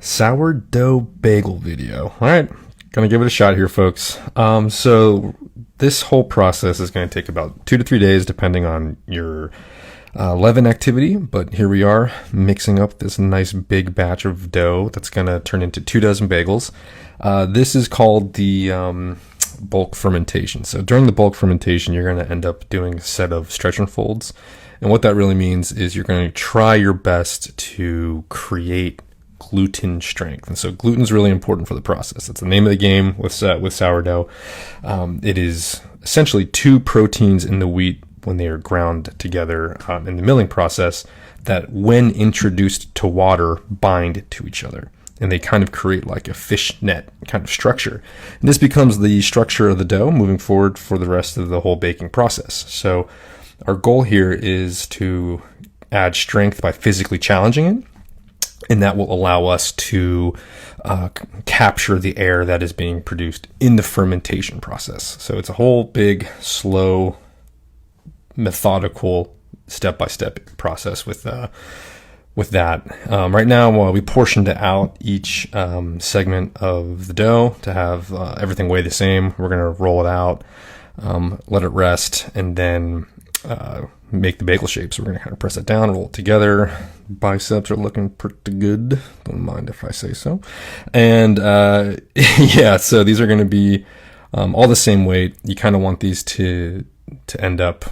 Sourdough bagel video. All right, gonna give it a shot here, folks. So this whole process is going to take about 2 to 3 days, depending on your leaven activity. But here we are, mixing up this nice big batch of dough that's going to turn into 24 bagels. This is called the bulk fermentation. So during the bulk fermentation, you're going to end up doing a set of stretch and folds. And what that really means is you're going to try your best to create gluten strength. And so gluten is really important for the process. It's the name of the game with sourdough. It is essentially two proteins in the wheat when they are ground together in the milling process that, when introduced to water, bind to each other. And they kind of create like a fish net kind of structure. And this becomes the structure of the dough moving forward for the rest of the whole baking process. So our goal here is to add strength by physically challenging it. And that will allow us to capture the air that is being produced in the fermentation process. So it's a whole big, slow, methodical, step-by-step process with that. Right now, we portioned out each segment of the dough to have everything weigh the same. We're going to roll it out, let it rest, and then make the bagel shape. So we're going to kind of press it down, roll it together. Biceps are looking pretty good. Don't mind if I say so. And yeah, so these are going to be all the same weight. You kind of want these to end up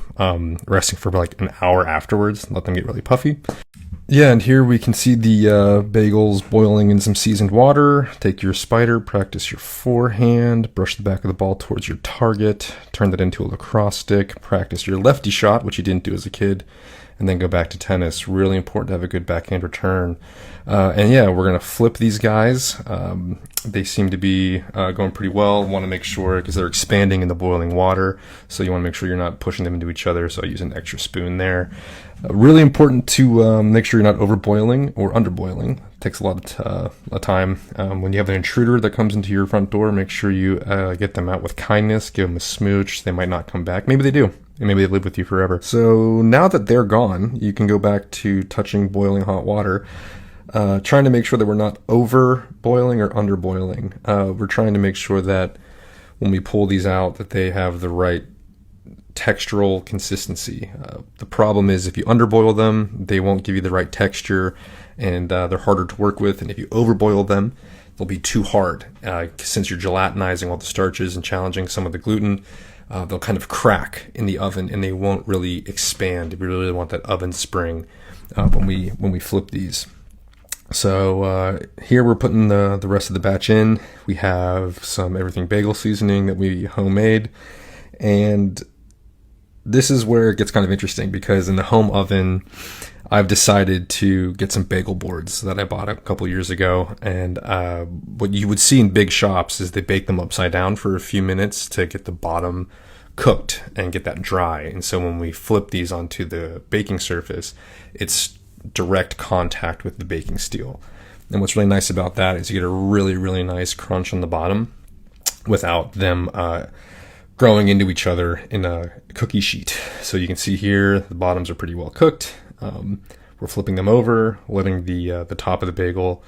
resting for like an hour afterwards. Let them get really puffy. Yeah, and here we can see the bagels boiling in some seasoned water. Take your spider, practice your forehand, brush the back of the ball towards your target, turn that into a lacrosse stick, practice your lefty shot, which you didn't do as a kid, and then go back to tennis. Really important to have a good backhand return. And yeah, we're going to flip these guys. They seem to be going pretty well. Want to make sure, because they're expanding in the boiling water, so you want to make sure you're not pushing them into each other, so I use an extra spoon there. Really important to make sure you're not overboiling or underboiling. It takes a lot of time. When you have an intruder that comes into your front door, make sure you get them out with kindness, give them a smooch. They might not come back. Maybe they do. And maybe they live with you forever. So now that they're gone, you can go back to touching boiling hot water, trying to make sure that we're not over boiling or under boiling. We're trying to make sure that when we pull these out, that they have the right textural consistency. The problem is if you underboil them, they won't give you the right texture, and they're harder to work with. And if you overboil them, they'll be too hard. Since you're gelatinizing all the starches and challenging some of the gluten, they'll kind of crack in the oven and they won't really expand. We really want that oven spring when we flip these. So here we're putting the rest of the batch in. We have some everything bagel seasoning that we homemade, and this is where it gets kind of interesting, because in the home oven, I've decided to get some bagel boards that I bought a couple years ago. And what you would see in big shops is they bake them upside down for a few minutes to get the bottom cooked and get that dry. And so when we flip these onto the baking surface, it's direct contact with the baking steel. And what's really nice about that is you get a really, really nice crunch on the bottom without them growing into each other in a cookie sheet. So you can see here the bottoms are pretty well cooked. We're flipping them over, letting the top of the bagel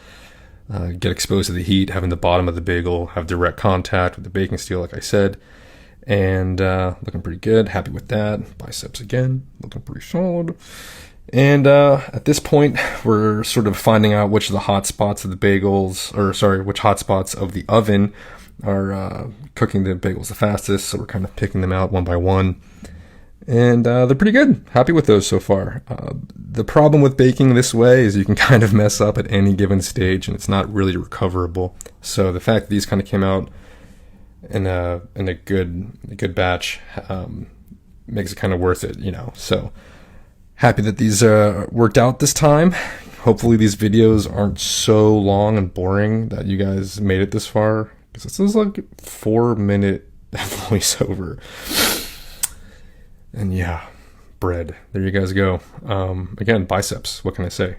get exposed to the heat, having the bottom of the bagel have direct contact with the baking steel, like I said, and looking pretty good. Happy with that. Biceps again, looking pretty solid. And at this point, we're sort of finding out which of the hot spots of the bagels, which hot spots of the oven are cooking the bagels the fastest. So we're kind of picking them out one by one. And they're pretty good. Happy with those so far. The problem with baking this way is you can kind of mess up at any given stage, and it's not really recoverable. So the fact that these kind of came out in a good batch makes it kind of worth it, you know. So happy that these worked out this time. Hopefully these videos aren't so long and boring that you guys made it this far, because this is like a 4-minute voiceover. And yeah, bread. There you guys go. Again, biceps. What can I say?